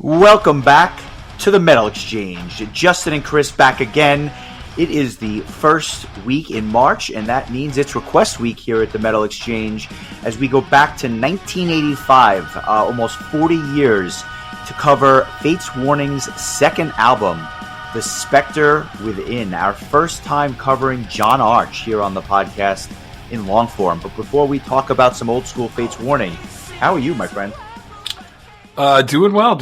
Welcome back to the Metal Exchange. Justin and Chris back again. It is the first week in March, and that means it's Request Week here at the Metal Exchange as we go back to 1985, almost 40 years, to cover Fates Warning's second album, The Spectre Within, our first time covering John Arch here on the podcast in long form. But before we talk about some old school Fates Warning, how are you, my friend? Doing well.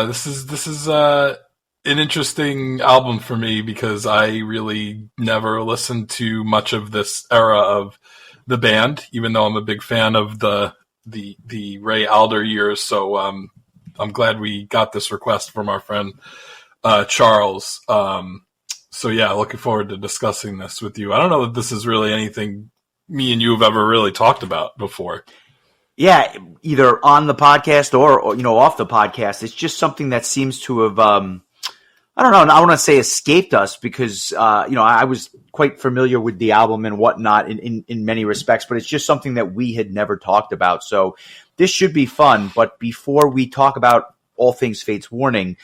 This is an interesting album for me because I really never listened to much of this era of the band, even though I'm a big fan of the Ray Alder years. So I'm glad we got this request from our friend Charles. So yeah, looking forward to discussing this with you. I don't know that this is really anything me and you have ever really talked about before. Yeah, either on the podcast or off the podcast. It's just something that seems to have, I don't know, I want to say escaped us because, I was quite familiar with the album and whatnot in many respects, but it's just something that we had never talked about. So this should be fun. But before we talk about all things Fates Warning,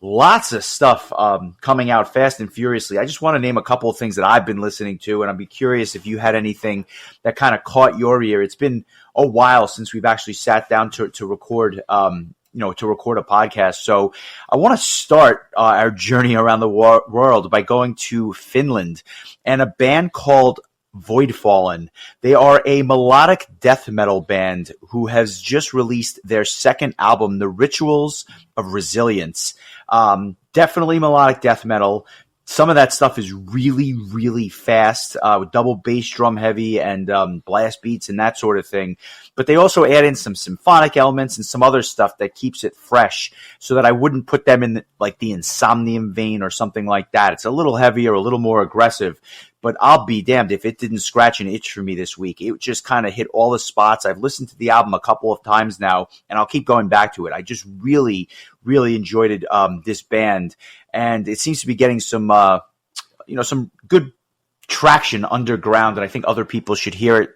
lots of stuff coming out fast and furiously. I just want to name a couple of things that I've been listening to, and I'd be curious if you had anything that kind of caught your ear. It's been a while since we've actually sat down to record, to record a podcast. So I want to start our journey around the world by going to Finland and a band called Voidfallen. They are a melodic death metal band who has just released their second album, The Rituals of Resilience. Definitely melodic death metal. Some of that stuff is really, really fast, with double bass drum heavy and blast beats and that sort of thing. But they also add in some symphonic elements and some other stuff that keeps it fresh so that I wouldn't put them in the Insomnium vein or something like that. It's a little heavier, a little more aggressive. But I'll be damned if it didn't scratch an itch for me this week. It just kind of hit all the spots. I've listened to the album a couple of times now, and I'll keep going back to it. I just really, really enjoyed it, this band. And it seems to be getting some good traction underground, and I think other people should hear it.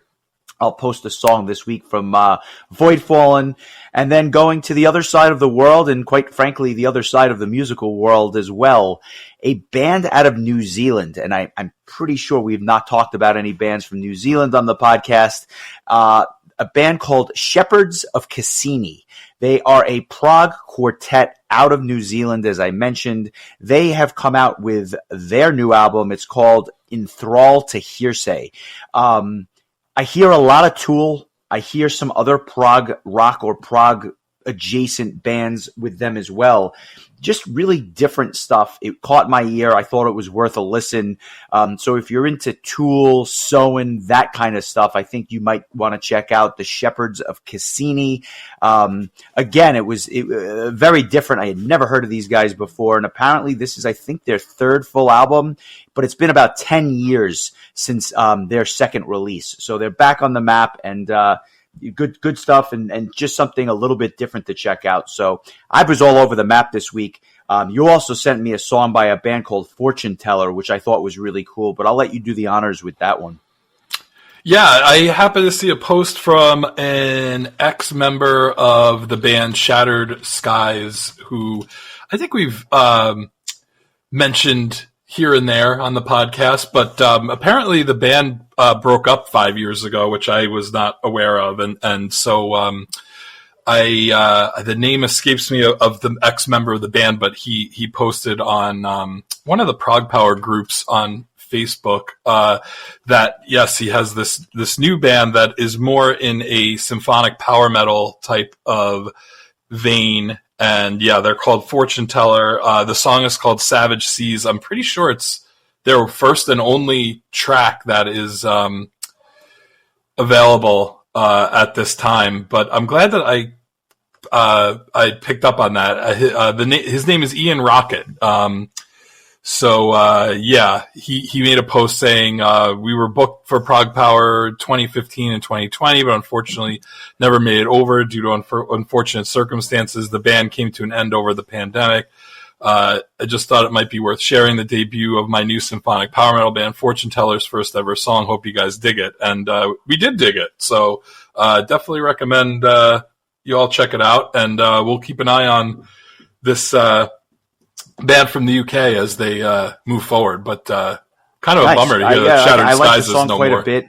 I'll post a song this week from Voidfallen, and then going to the other side of the world, and quite frankly, the other side of the musical world as well. A band out of New Zealand, and I'm pretty sure we've not talked about any bands from New Zealand on the podcast. A band called Shepherds of Cassini. They are a prog quartet out of New Zealand, as I mentioned. They have come out with their new album. It's called In Thrall to Hearsay. I hear a lot of Tool. I hear some other prog rock or prog adjacent bands with them as well. Just really different stuff. It caught my ear. I thought it was worth a listen. So if you're into Tool, Soen, that kind of stuff, I think you might want to check out the Shepherds of Cassini. Again, it was very different. I had never heard of these guys before, and apparently this is, I think, their third full album, but it's been about 10 years since their second release. So they're back on the map, and good stuff, and just something a little bit different to check out. So I was all over the map this week. You also sent me a song by a band called Fortune Teller, which I thought was really cool, but I'll let you do the honors with that one. Yeah, I happened to see a post from an ex-member of the band Shattered Skies, who I think we've mentioned here and there on the podcast, but apparently the band broke up 5 years ago, which I was not aware of, and so the name escapes me of the ex-member of the band, but he posted on one of the Prog Power groups on Facebook that yes, he has this new band that is more in a symphonic power metal type of vein. And yeah, they're called Fortune Teller. The song is called Savage Seas. I'm pretty sure it's their first and only track that is available at this time. But I'm glad that I picked up on that. His name is Ian Rocket. Yeah, he made a post saying, we were booked for Prog Power 2015 and 2020, but unfortunately never made it over due to unfortunate circumstances. The band came to an end over the pandemic. I just thought it might be worth sharing the debut of my new symphonic power metal band, Fortune Teller's first ever song. Hope you guys dig it. And, we did dig it. So, definitely recommend, you all check it out, and we'll keep an eye on this band from the UK as they move forward. But kind of a bummer to hear that Shattered I like Skies the song is no quite more. a bit.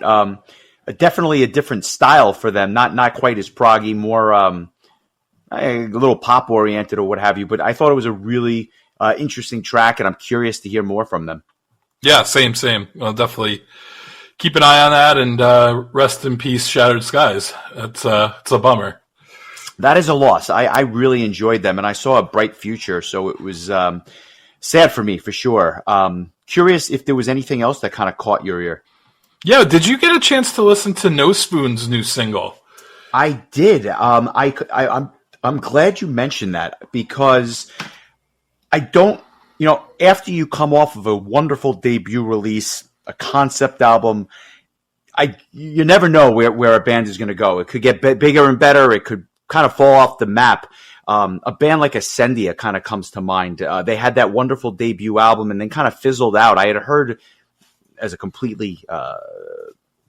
Definitely a different style for them. Not quite as proggy, more a little pop oriented or what have you. But I thought it was a really interesting track, and I'm curious to hear more from them. Yeah, same. I'll definitely keep an eye on that, and rest in peace, Shattered Skies. It's a bummer. That is a loss. I really enjoyed them, and I saw a bright future, so it was sad for me, for sure. Curious if there was anything else that kind of caught your ear. Yeah, did you get a chance to listen to No Spoon's new single? I did. I'm glad you mentioned that, because I don't, after you come off of a wonderful debut release, a concept album, you never know where a band is going to go. It could get bigger and better. It could kind of fall off the map. A band like Ascendia kind of comes to mind. They had that wonderful debut album and then kind of fizzled out. I had heard, as a completely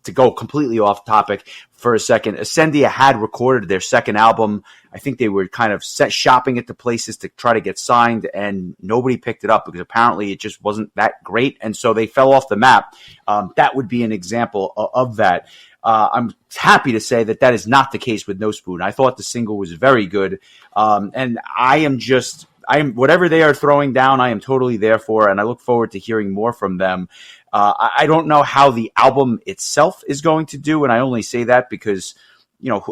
to go completely off topic for a second, Ascendia had recorded their second album. I think they were kind of shopping at the places to try to get signed, and nobody picked it up because apparently it just wasn't that great, and so they fell off the map. That would be an example of that. I'm happy to say that is not the case with No Spoon. I thought the single was very good, and I am whatever they are throwing down, I am totally there for, and I look forward to hearing more from them. I don't know how the album itself is going to do, and I only say that because,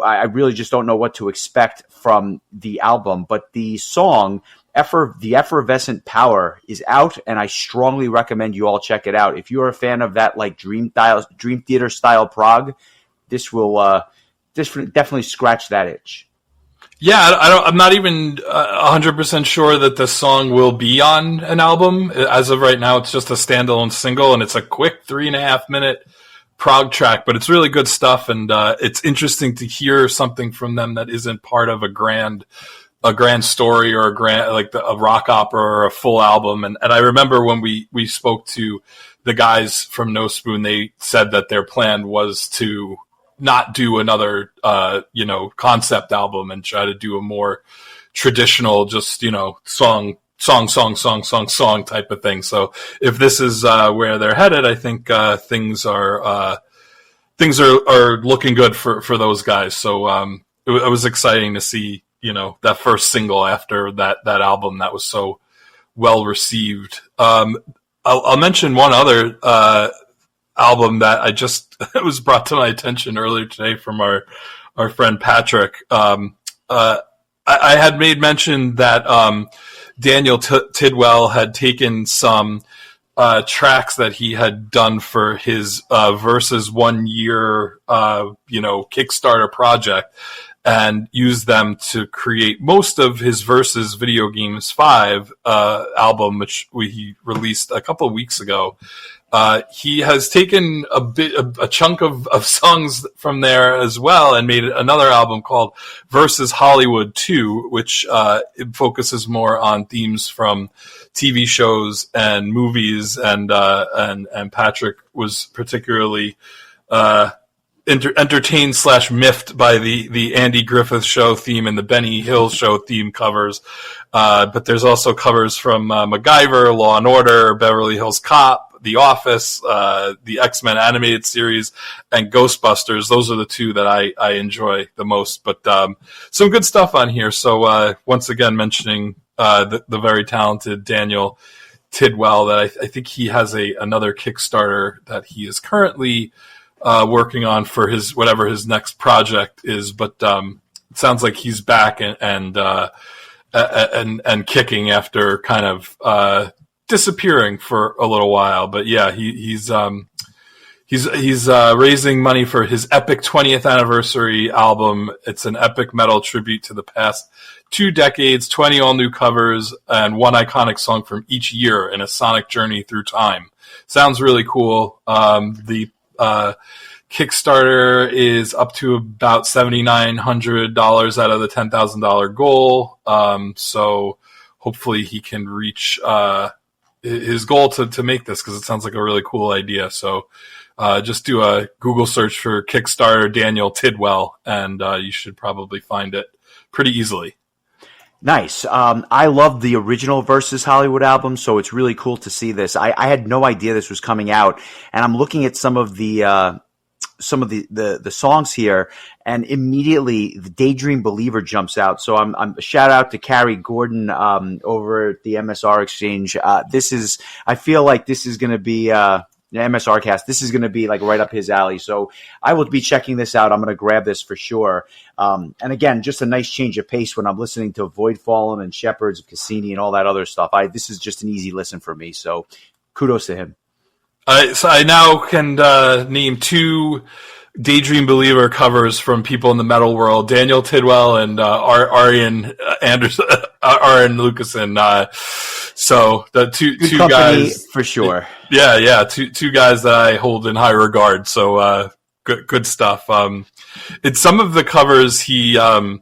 I really just don't know what to expect from the album. But the song, The Effervescent Power, is out, and I strongly recommend you all check it out. If you're a fan of that, like Dream Theater style prog, this will definitely scratch that itch. Yeah, I'm not even 100% sure that the song will be on an album. As of right now, it's just a standalone single, and it's a quick 3.5-minute prog track, but it's really good stuff, and it's interesting to hear something from them that isn't part of a grand story or a rock opera or a full album. And I remember when we spoke to the guys from No Spoon, they said that their plan was to not do another, concept album and try to do a more traditional, just, song type of thing. So if this is where they're headed, I think things are looking good for those guys. So it was exciting to see, that first single after that album that was so well received. I'll mention one other album that it was brought to my attention earlier today from our friend Patrick. I had made mention that Daniel Tidwell had taken some tracks that he had done for his Versus 1 year Kickstarter project and used them to create most of his Versus Video Games 5 album, which he released a couple of weeks ago. He has taken a chunk of songs from there as well and made another album called Versus Hollywood 2, which it focuses more on themes from TV shows and movies, and Patrick was particularly entertained / miffed by the Andy Griffith Show theme and the Benny Hill Show theme covers. But there's also covers from MacGyver, Law and Order, Beverly Hills Cop, The Office, the X-Men animated series, and Ghostbusters. Those are the two that I enjoy the most. But some good stuff on here. So once again, mentioning the very talented Daniel Tidwell, that I think he has another Kickstarter that he is currently working on for whatever his next project is. But it sounds like he's back and kicking after kind of disappearing for a little while. But yeah, he's raising money for his epic 20th anniversary album. It's an epic metal tribute to the past 2 decades, 20 all new covers, and 1 iconic song from each year in a sonic journey through time. Sounds really cool. The Kickstarter is up to about $7,900 out of the $10,000 goal. So hopefully he can reach his goal to make this, because it sounds like a really cool idea. So just do a Google search for Kickstarter Daniel Tidwell, and you should probably find it. pretty easily. Nice. I love the original Versus Hollywood album, so it's really cool to see this. I had no idea this was coming out, and I'm looking at some of the songs here, and immediately the Daydream Believer jumps out. So I'm shout out to Carrie Gordon over at the MSR Exchange. I feel like this is going to be the MSR cast. This is going to be like right up his alley. So I will be checking this out. I'm going to grab this for sure. And again, just a nice change of pace when I'm listening to Voidfallen and Shepherds of Cassini and all that other stuff. This is just an easy listen for me. So kudos to him. So I now can name 2 Daydream Believer covers from people in the metal world: Daniel Tidwell and Arian Anderson, Arian Lucasen. So the two guys for sure. Yeah, two guys that I hold in high regard. So good stuff. In some of the covers, he I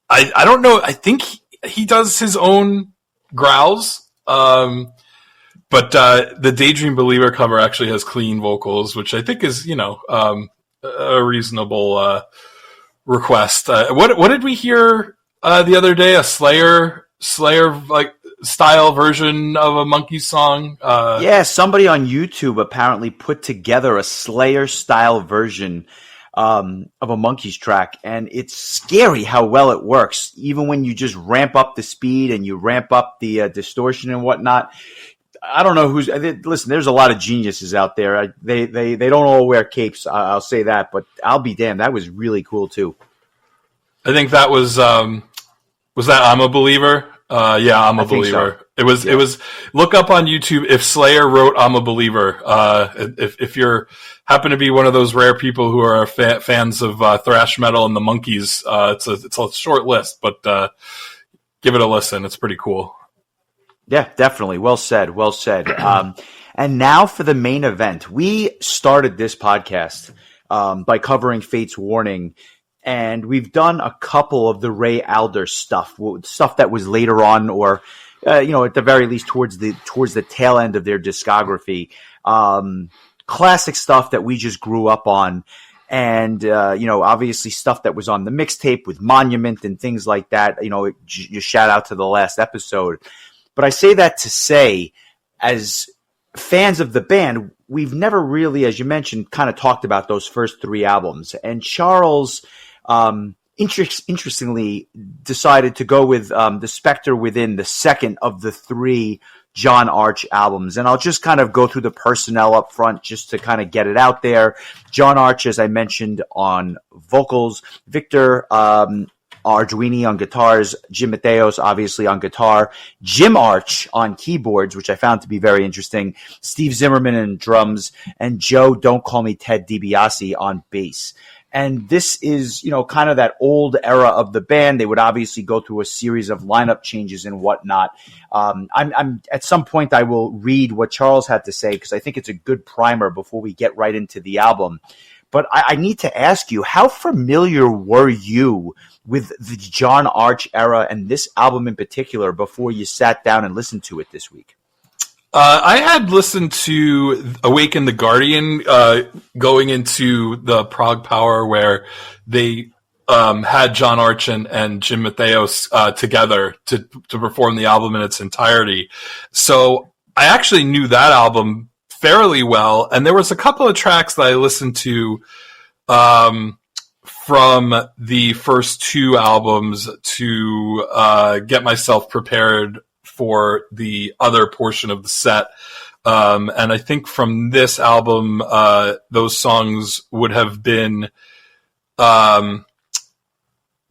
don't know. I think he does his own growls. But the Daydream Believer cover actually has clean vocals, which I think is, a reasonable request. What did we hear the other day? A Slayer like style version of a Monkey song? Yeah, somebody on YouTube apparently put together a Slayer style version of a Monkees track, and it's scary how well it works. Even when you just ramp up the speed and you ramp up the distortion and whatnot. I don't know listen, there's a lot of geniuses out there. They don't all wear capes. I'll say that, but I'll be damned. That was really cool too. I think that was that I'm a Believer? Yeah, I'm a Believer. So. It was, look up on YouTube if Slayer wrote I'm a Believer. If you're happen to be one of those rare people who are fans of thrash metal and the Monkees, it's a short list, but give it a listen. It's pretty cool. Yeah, definitely. Well said. Well said. And now for the main event. We started this podcast by covering Fate's Warning, and we've done a couple of the Ray Alder stuff that was later on, or at the very least towards the tail end of their discography. Classic stuff that we just grew up on. And, obviously stuff that was on the mixtape with Monument and things like that. You shout out to the last episode. But I say that to say, as fans of the band, we've never really, as you mentioned, kind of talked about those first 3 albums. And Charles, interestingly, decided to go with the Spectre Within, the second of the 3 John Arch albums. And I'll just kind of go through the personnel up front just to kind of get it out there. John Arch, as I mentioned, on vocals. Victor Arduini on guitars, Jim Mateos obviously on guitar, Jim Arch on keyboards, which I found to be very interesting, Steve Zimmerman on drums, and Joe Don't Call Me Ted DiBiase on bass. And this is, kind of that old era of the band. They would obviously go through a series of lineup changes and whatnot. I'm at some point I will read what Charles had to say because I think it's a good primer before we get right into the album. But I need to ask you, how familiar were you with the John Arch era and this album in particular before you sat down and listened to it this week? I had listened to Awaken the Guardian going into the Prague Power, where they had John Arch and Jim Mateos together to perform the album in its entirety. So I actually knew that album fairly well, and there was a couple of tracks that I listened to from the first 2 albums to get myself prepared for the other portion of the set. And I think from this album, those songs would have been The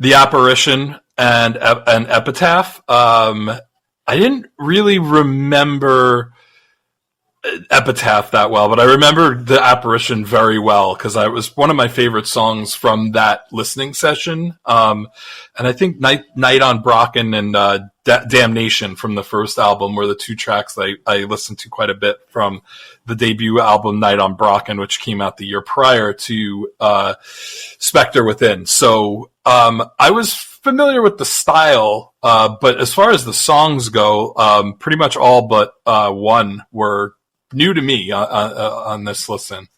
Apparition and Epitaph. I didn't really remember Epitaph that well, but I remember The Apparition very well because it was one of my favorite songs from that listening session. And I think Night on Brocken and Damnation from the first album were the 2 tracks that I listened to quite a bit from the debut album Night on Brocken, which came out the year prior to Spectre Within. So I was familiar with the style, but as far as the songs go, pretty much all but one were new to me on this listen.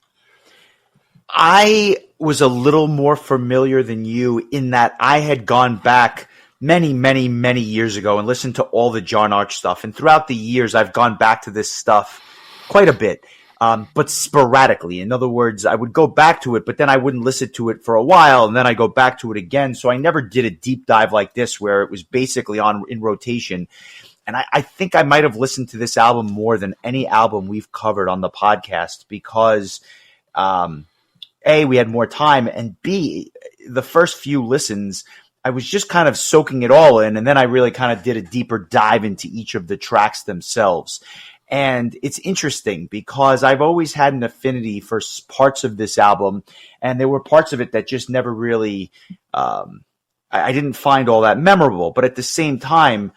I was a little more familiar than you in that I had gone back many, many, many years ago and listened to all the John Arch stuff. And throughout the years, I've gone back to this stuff quite a bit, but sporadically. In other words, I would go back to it, but then I wouldn't listen to it for a while, and then I go back to it again. So I never did a deep dive like this where it was basically in rotation. And I think I might have listened to this album more than any album we've covered on the podcast because A, we had more time, and B, the first few listens, I was just kind of soaking it all in, and then I really kind of did a deeper dive into each of the tracks themselves. And it's interesting because I've always had an affinity for parts of this album, and there were parts of it that just never really, I didn't find all that memorable. But at the same time,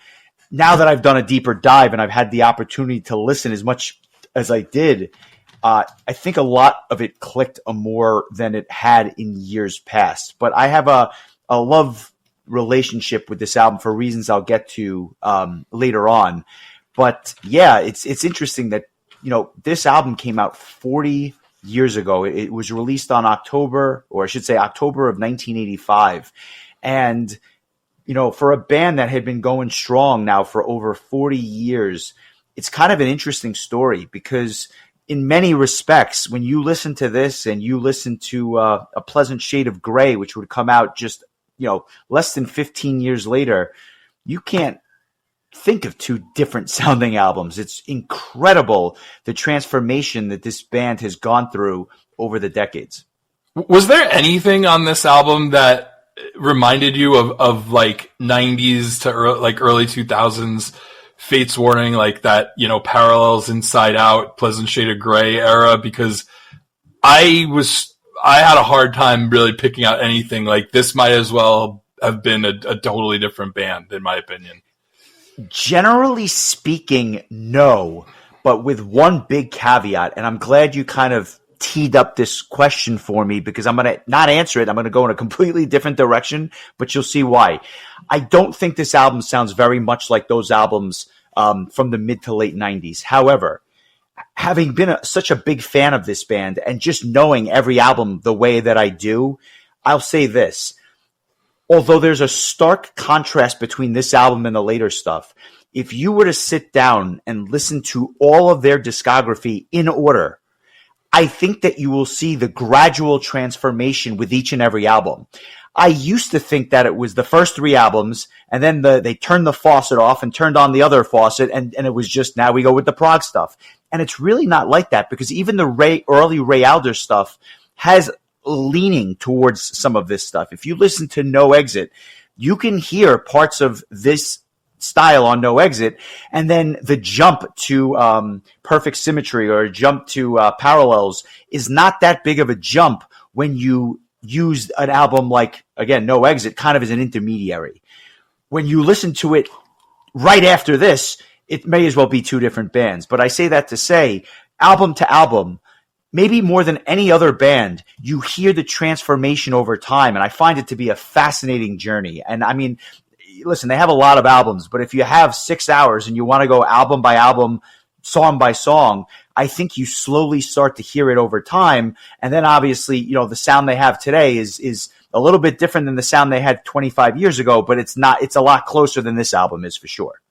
now that I've done a deeper dive and I've had the opportunity to listen as much as I did, I think a lot of it clicked more than it had in years past. But I have a love relationship with this album for reasons I'll get to later on. But yeah, it's interesting that, you know, this album came out 40 years ago. It was released on October of 1985. And, you know, for a band that had been going strong now for over 40 years, it's kind of an interesting story because in many respects, when you listen to this and you listen to A Pleasant Shade of Grey, which would come out just, you know, less than 15 years later, you can't think of two different sounding albums. It's incredible the transformation that this band has gone through over the decades. Was there anything on this album that reminded you of like 90s to early 2000s Fates Warning, like that, you know, Parallels, Inside Out, Pleasant Shade of Grey era? Because I had a hard time really picking out anything. Like this might as well have been a totally different band, in my opinion. Generally speaking, no, but with one big caveat, and I'm glad you kind of teed up this question for me because I'm going to not answer it. I'm going to go in a completely different direction, but you'll see why. I don't think this album sounds very much like those albums from the mid to late 90s. However, having been such a big fan of this band and just knowing every album the way that I do, I'll say this. Although there's a stark contrast between this album and the later stuff, if you were to sit down and listen to all of their discography in order, I think that you will see the gradual transformation with each and every album. I used to think that it was the first three albums, and then they turned the faucet off and turned on the other faucet, and it was just now we go with the prog stuff. And it's really not like that because even the early Ray Alder stuff has leaning towards some of this stuff. If you listen to No Exit, you can hear parts of this style on No Exit, and then the jump to Perfect Symmetry or jump to Parallels is not that big of a jump when you use an album like, again, No Exit kind of as an intermediary. When you listen to it right after this, it may as well be two different bands. But I say that to say, album to album, maybe more than any other band, you hear the transformation over time, and I find it to be a fascinating journey. And I mean, listen, they have a lot of albums, but if you have 6 hours and you want to go album by album, song by song, I think you slowly start to hear it over time. And then obviously, you know, the sound they have today is a little bit different than the sound they had 25 years ago, but it's a lot closer than this album is for sure.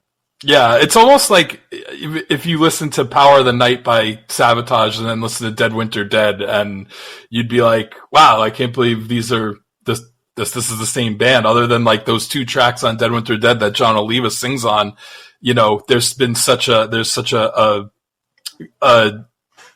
Yeah, it's almost like if you listen to Power of the Night by Sabotage and then listen to Dead Winter Dead, and you'd be like, wow, I can't believe this is the same band, other than like those two tracks on Dead Winter Dead that John Oliva sings on. You know, there's such a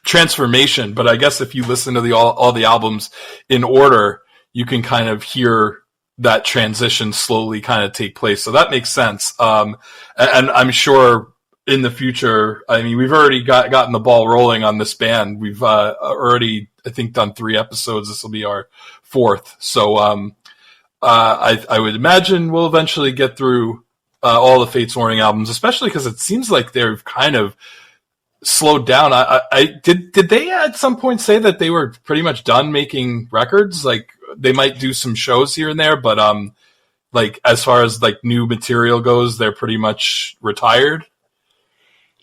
transformation. But I guess if you listen to all the albums in order, you can kind of hear that transition slowly kind of take place. So that makes sense. And I'm sure in the future, I mean, we've already gotten the ball rolling on this band. We've already, I think, done 3 episodes. This will be our 4th. So I would imagine we'll eventually get through all the Fates Warning albums, especially because it seems like they've kind of slowed down. Did they at some point say that they were pretty much done making records? Like they might do some shows here and there, but like as far as like new material goes, they're pretty much retired.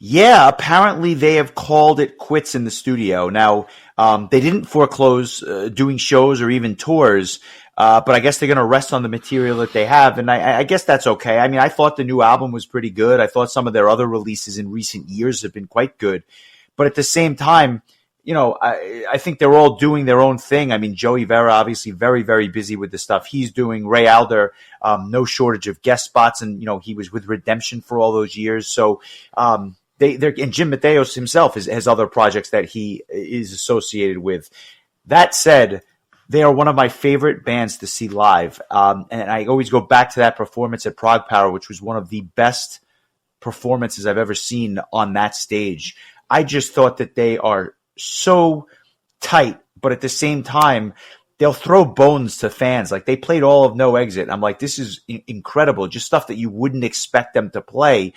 Yeah, apparently they have called it quits in the studio. Now, they didn't foreclose doing shows or even tours, but I guess they're going to rest on the material that they have, and I guess that's okay. I mean, I thought the new album was pretty good. I thought some of their other releases in recent years have been quite good, but at the same time, I think they're all doing their own thing. I mean, Joey Vera, obviously very, very busy with the stuff he's doing. Ray Alder, no shortage of guest spots, and, he was with Redemption for all those years. So, and Jim Mateos himself has other projects that he is associated with. That said, they are one of my favorite bands to see live. And I always go back to that performance at Prague Power, which was one of the best performances I've ever seen on that stage. I just thought that they are so tight, but at the same time, they'll throw bones to fans. Like, they played all of No Exit. I'm like, this is incredible. Just stuff that you wouldn't expect them to play.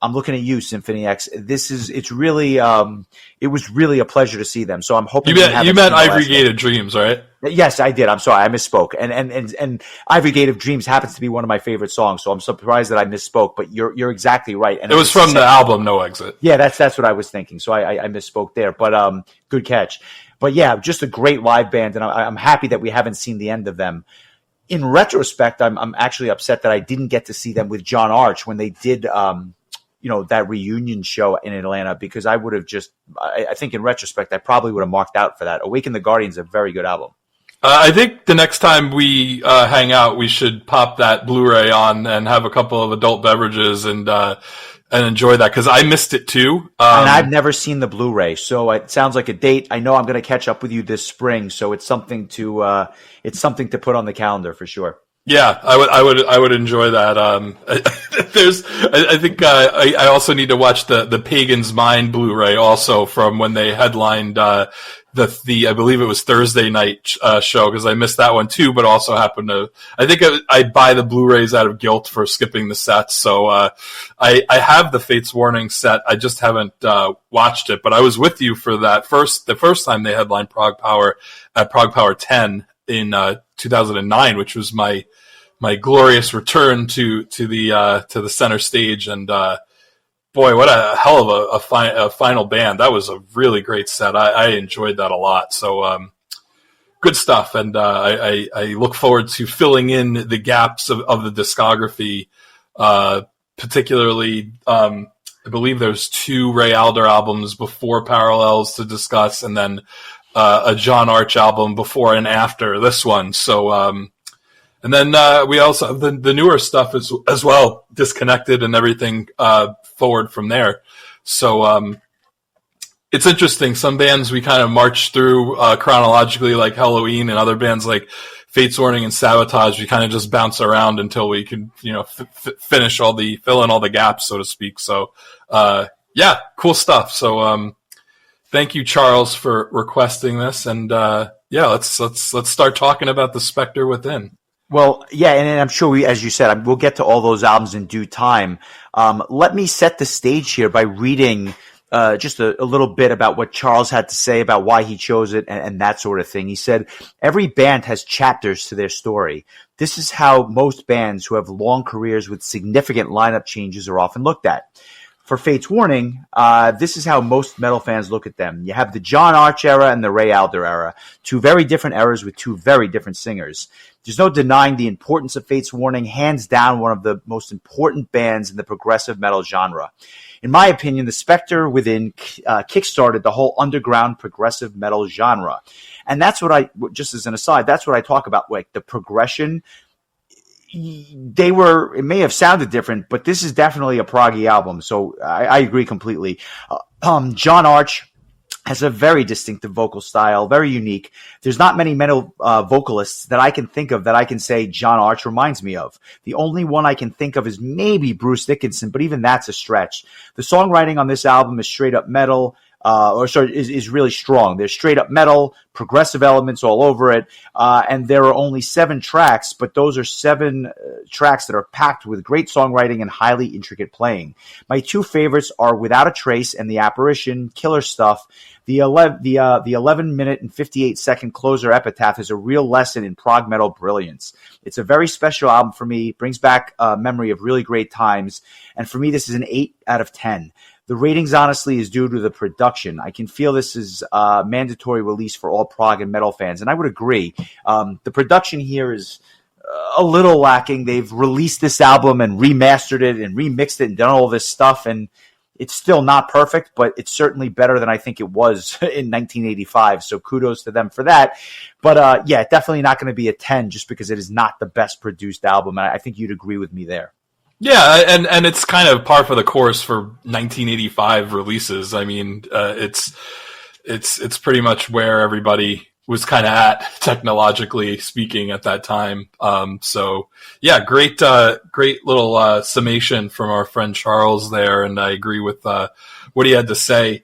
I'm looking at you, Symphony X. It's really, it was really a pleasure to see them. So I'm hoping you met Ivory Gate of Dreams, right? Yes, I did. I'm sorry, I misspoke. And Ivory Gate of Dreams happens to be one of my favorite songs. So I'm surprised that I misspoke. But you're exactly right. And it was from the album No Exit. Yeah, that's what I was thinking. So I misspoke there. But good catch. But yeah, just a great live band, and I'm happy that we haven't seen the end of them. In retrospect, I'm actually upset that I didn't get to see them with John Arch when they did. That reunion show in Atlanta, because I would have I think in retrospect, I probably would have marked out for that. Awaken the Guardian is a very good album. I think the next time we hang out, we should pop that Blu-ray on and have a couple of adult beverages and enjoy that, because I missed it too. And I've never seen the Blu-ray, so it sounds like a date. I know I'm going to catch up with you this spring, so it's something to put on the calendar for sure. Yeah, I would enjoy that. I think I also need to watch the Pagan's Mind Blu-ray also from when they headlined the I believe it was Thursday night show, because I missed that one too. But also happened to I buy the Blu-rays out of guilt for skipping the sets. So I have the Fates Warning set. I just haven't watched it. But I was with you for the first time they headlined Prague Power at Prague Power 10 in 2009, which was my glorious return to the center stage, and boy, what a hell of a final band. That was a really great set. I enjoyed that a lot. So good stuff, and I look forward to filling in the gaps of the discography, particularly. I believe there's 2 Ray Alder albums before Parallels to discuss, and then a John Arch album before and after this one. So, and then we also have the newer stuff as well, Disconnected and everything forward from there. So it's interesting. Some bands we kind of march through chronologically, like Halloween, and other bands like Fates Warning and Sabotage, we kind of just bounce around until we can, fill in all the gaps, so to speak. So yeah, cool stuff. So thank you, Charles, for requesting this, and let's start talking about the Spectre Within. Well, yeah, and I'm sure as you said, we'll get to all those albums in due time. Let me set the stage here by reading just a little bit about what Charles had to say about why he chose it and that sort of thing. He said, every band has chapters to their story. This is how most bands who have long careers with significant lineup changes are often looked at. For Fates Warning, this is how most metal fans look at them. You have the John Arch era and the Ray Alder era, 2 very different eras with 2 very different singers. There's no denying the importance of Fates Warning, hands down one of the most important bands in the progressive metal genre. In my opinion, the Spectre Within kickstarted the whole underground progressive metal genre. And that's what just as an aside, that's what I talk about, like the progression. It may have sounded different, but this is definitely a proggy album. So I agree completely. John Arch has a very distinctive vocal style, very unique. There's not many metal vocalists that I can think of that I can say John Arch reminds me of. The only one I can think of is maybe Bruce Dickinson, but even that's a stretch. The songwriting on this album is straight up metal. Is really strong. There's straight up metal, progressive elements all over it, and there are only 7 tracks, but those are 7 tracks that are packed with great songwriting and highly intricate playing. My 2 favorites are Without a Trace and The Apparition, killer stuff. The 11-minute and 58-second closer, Epitaph, is a real lesson in prog metal brilliance. It's a very special album for me, brings back a memory of really great times, and for me this is an 8 out of 10. The ratings, honestly, is due to the production. I can feel this is a mandatory release for all prog and metal fans, and I would agree. The production here is a little lacking. They've released this album and remastered it and remixed it and done all this stuff, and it's still not perfect, but it's certainly better than I think it was in 1985, so kudos to them for that. But yeah, definitely not going to be a 10 just because it is not the best produced album, and I think you'd agree with me there. Yeah, and it's kind of par for the course for 1985 releases. I mean, it's pretty much where everybody was kind of at, technologically speaking, at that time. So yeah, great little summation from our friend Charles there, and I agree with what he had to say.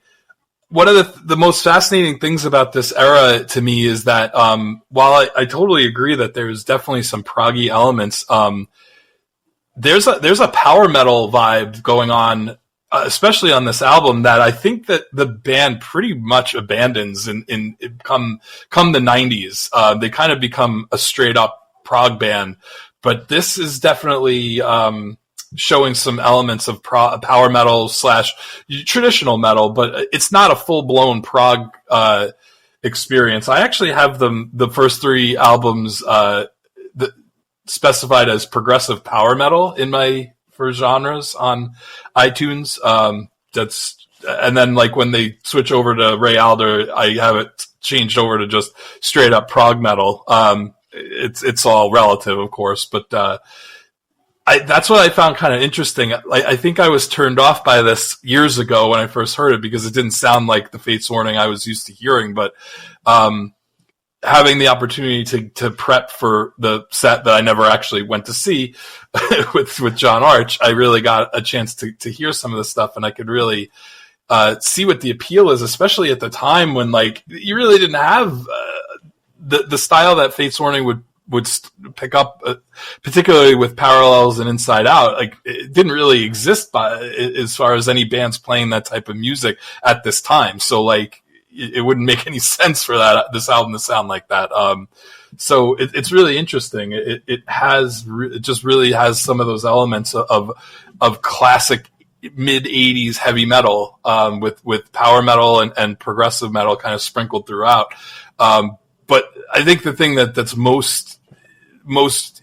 One of the most fascinating things about this era to me is that while I totally agree that there's definitely some proggy elements, there's a power metal vibe going on, especially on this album, that I think that the band pretty much abandons in come the 90s. They kind of become a straight up prog band, but this is definitely showing some elements of power metal / traditional metal, but it's not a full blown prog experience. I actually have the first 3 albums specified as progressive power metal for genres on iTunes. And then like when they switch over to Ray Alder, I have it changed over to just straight up prog metal. It's all relative, of course, but that's what I found kind of interesting. I think I was turned off by this years ago when I first heard it because it didn't sound like the Fates Warning I was used to hearing, but having the opportunity to prep for the set that I never actually went to see with John Arch, I really got a chance to hear some of the stuff, and I could really see what the appeal is, especially at the time when like you really didn't have the style that Fates Warning would pick up, particularly with Parallels and Inside Out. Like it didn't really exist as far as any bands playing that type of music at this time. So like, it wouldn't make any sense for this album to sound like that. So it's really interesting. It just really has some of those elements of classic mid 80s heavy metal, with power metal and progressive metal kind of sprinkled throughout. But I think the thing that's most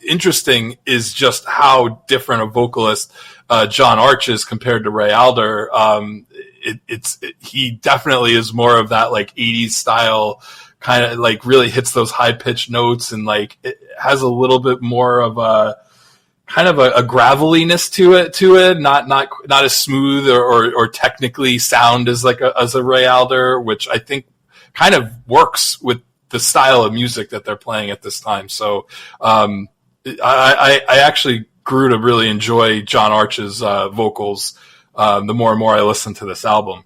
interesting is just how different a vocalist John Arch is compared to Ray Alder. He definitely is more of that like 80s style, kind of like really hits those high pitched notes, and like it has a little bit more of a kind of a graveliness to it, not as smooth or technically sound as a Ray Alder, which I think kind of works with the style of music that they're playing at this time. So I actually grew to really enjoy John Arch's vocals the more and more I listen to this album.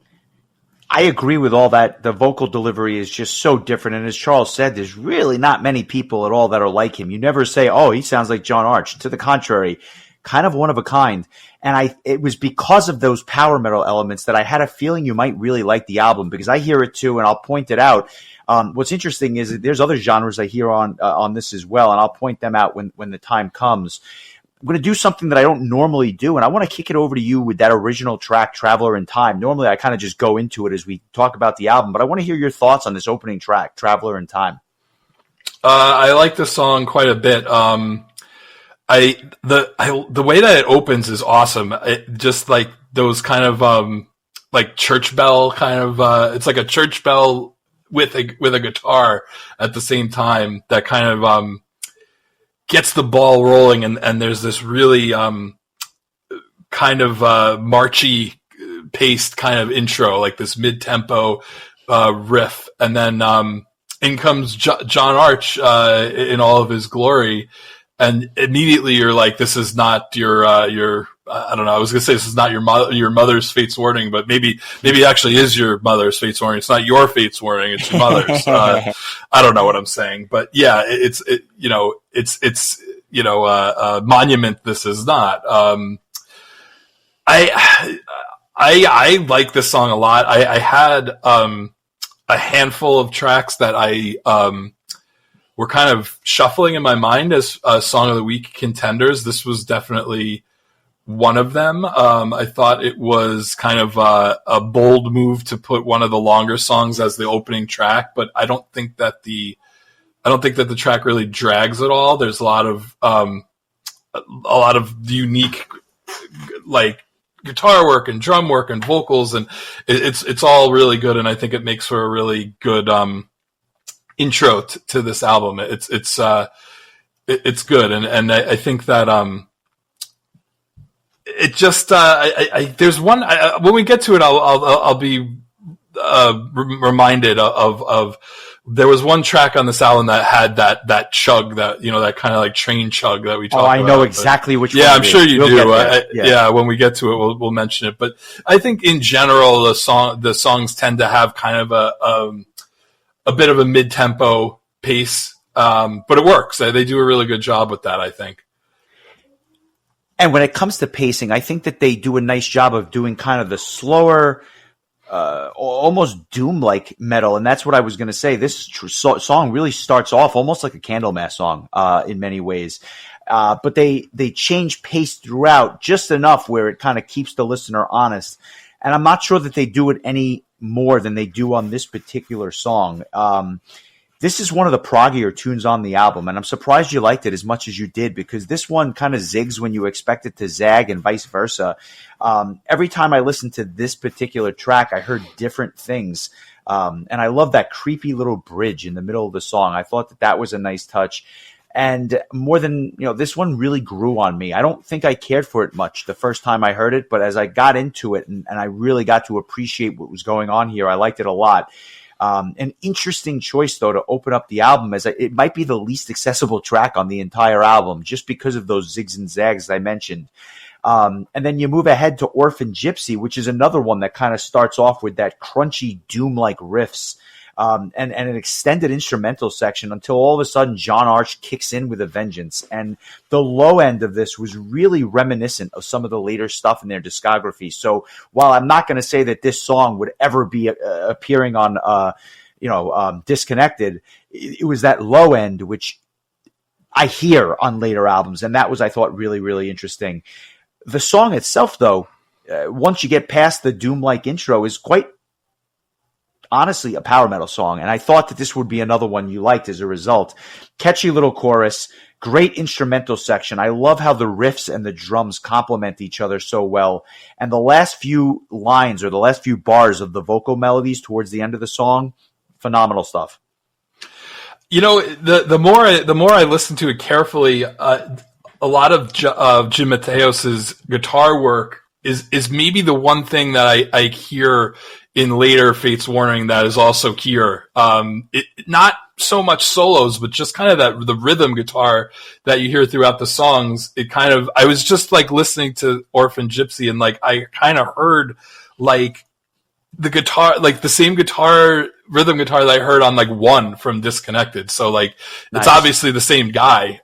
I agree with all that. The vocal delivery is just so different. And as Charles said, there's really not many people at all that are like him. You never say, oh, he sounds like John Arch. To the contrary, kind of one of a kind. And it was because of those power metal elements that I had a feeling you might really like the album, because I hear it too, and I'll point it out. What's interesting is that there's other genres I hear on this as well, and I'll point them out when the time comes. I'm going to do something that I don't normally do, and I want to kick it over to you with that original track, Traveler in Time. Normally, I kind of just go into it as we talk about the album, but I want to hear your thoughts on this opening track, Traveler in Time. I like this song quite a bit. The way that it opens is awesome. It just like those kind of like church bell kind of. It's like a church bell with a guitar at the same time that kind of gets the ball rolling, and there's this really kind of marchy paced kind of intro, like this mid-tempo riff, and then in comes John Arch in all of his glory, and immediately you're like, this is not your I don't know, I was gonna say this is not your mother's Fates Warning, but maybe it actually is your mother's Fates Warning. It's not your Fates Warning, it's your mother's. I don't know what I'm saying, but yeah, it's a monument. This is not. I like this song a lot. I had a handful of tracks that I were kind of shuffling in my mind as Song of the Week contenders. This was definitely one of them. I thought it was kind of a bold move to put one of the longer songs as the opening track, but I don't think that the track really drags at all. There's a lot of unique, like, guitar work and drum work and vocals, and it's all really good. And I think it makes for a really good intro to this album. It's good, and I think that it just there's one when we get to it, I'll be reminded of there was one track on this album that had that chug, that, you know, that kind of like train chug that we talked about. Oh, I know exactly which one. Yeah, I'm sure you do. Yeah, when we get to it, we'll mention it. But I think in general, the songs tend to have kind of a bit of a mid-tempo pace, but it works. They do a really good job with that, I think. And when it comes to pacing, I think that they do a nice job of doing kind of the slower, almost doom-like metal, and that's what I was going to say. This song really starts off almost like a Candlemass song in many ways, but they change pace throughout just enough where it kind of keeps the listener honest. And I'm not sure that they do it any more than they do on this particular song. This is one of the proggier tunes on the album, and I'm surprised you liked it as much as you did, because this one kind of zigs when you expect it to zag and vice versa. Every time I listened to this particular track, I heard different things. And I love that creepy little bridge in the middle of the song. I thought that was a nice touch. And more than, this one really grew on me. I don't think I cared for it much the first time I heard it, but as I got into it and I really got to appreciate what was going on here, I liked it a lot. An interesting choice, though, to open up the album, as it might be the least accessible track on the entire album, just because of those zigs and zags I mentioned. And then you move ahead to Orphan Gypsy, which is another one that kind of starts off with that crunchy doom-like riffs, and an extended instrumental section until all of a sudden John Arch kicks in with a vengeance. And the low end of this was really reminiscent of some of the later stuff in their discography. So while I'm not going to say that this song would ever be appearing on, Disconnected, it was that low end, which I hear on later albums. And that was, I thought, really, really interesting. The song itself, though, once you get past the doom-like intro, is quite honestly a power metal song, and I thought that this would be another one you liked as a result. Catchy little chorus, great instrumental section. I love how the riffs and the drums complement each other so well, and the last few lines or the last few bars of the vocal melodies towards the end of the song, phenomenal stuff. The more I listen to it carefully, a lot of Jim Mateos's guitar work is maybe the one thing that I hear in later Fates Warning that is also here. Not so much solos, but just kind of the rhythm guitar that you hear throughout the songs. I was just like listening to Orphan Gypsy, and like I kind of heard like the guitar, like the same rhythm guitar that I heard on like One from Disconnected. So like Nice. It's obviously the same guy.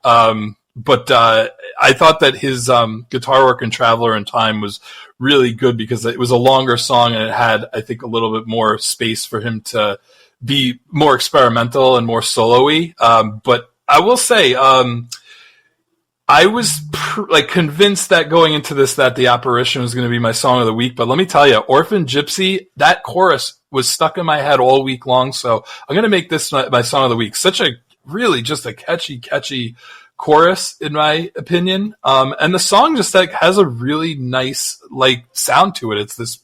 But I thought that his guitar work in Traveler in Time was really good, because it was a longer song and it had, I think, a little bit more space for him to be more experimental and more solo-y. But I will say, I was convinced that going into this that The Apparition was going to be my song of the week. But let me tell you, Orphan Gypsy, that chorus was stuck in my head all week long. So I'm going to make this my song of the week. Such a really just a catchy chorus, in my opinion. And the song just like has a really nice sound to it. It's this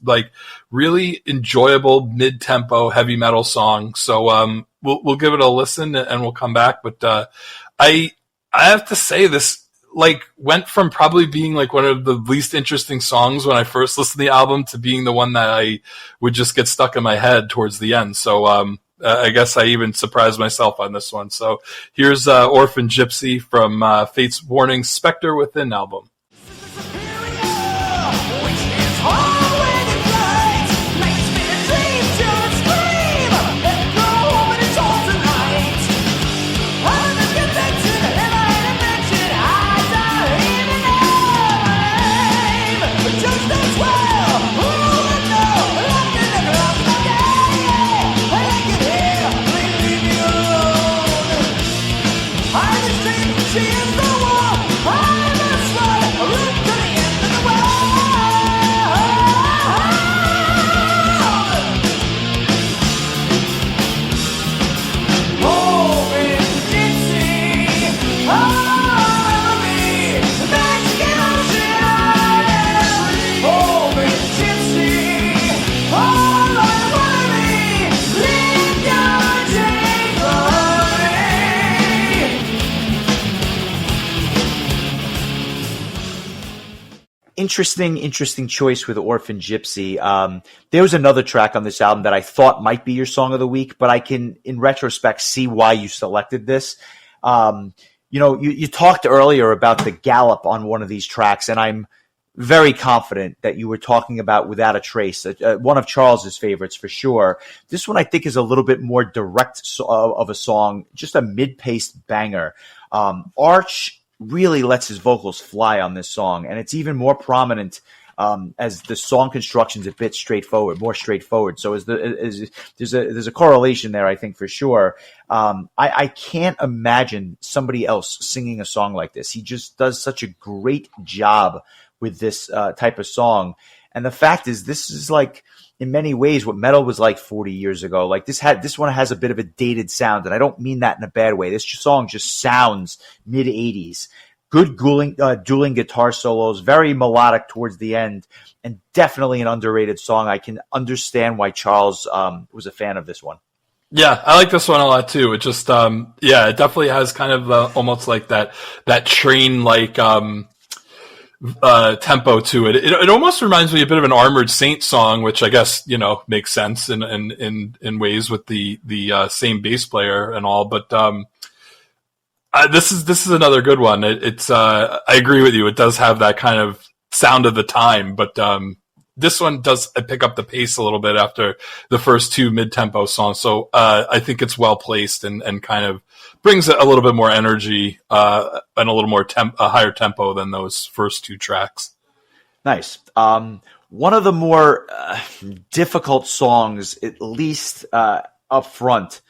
really enjoyable mid-tempo heavy metal song. So we'll give it a listen and we'll come back. But I have to say, this went from probably being one of the least interesting songs when I first listened to the album to being the one that I would just get stuck in my head towards the end. So I guess I even surprised myself on this one. So here's Orphan Gypsy from Fates Warning's Spectre Within album. She is the one I must run. interesting choice with Orphan Gypsy. There was another track on this album that I thought might be your song of the week, but I can, in retrospect, see why you selected this. You talked earlier about the gallop on one of these tracks, and I'm very confident that you were talking about Without a Trace, one of Charles's favorites for sure. This one I think is a little bit more direct of a song, just a mid-paced banger. Arch really lets his vocals fly on this song, and it's even more prominent as the song construction's a bit more straightforward. So there's a correlation there, I think, for sure. I can't imagine somebody else singing a song like this. He just does such a great job with this type of song. And the fact is, this is like, in many ways, what metal was like 40 years ago. Like this one has a bit of a dated sound, and I don't mean that in a bad way. This song just sounds mid-80s. Good dueling guitar solos, very melodic towards the end, and definitely an underrated song. I can understand why Charles was a fan of this one. Yeah, I like this one a lot too. It just, it definitely has kind of almost like that train-like tempo to it. It almost reminds me a bit of an Armored Saint song, which I guess makes sense in ways with the same bass player and all. But this is another good one. It's I agree with you. It does have that kind of sound of the time, but this one does pick up the pace a little bit after the first two mid-tempo songs. So I think it's well placed and kind of brings a little bit more energy and a little more a higher tempo than those first two tracks. Nice. One of the more difficult songs, at least up front,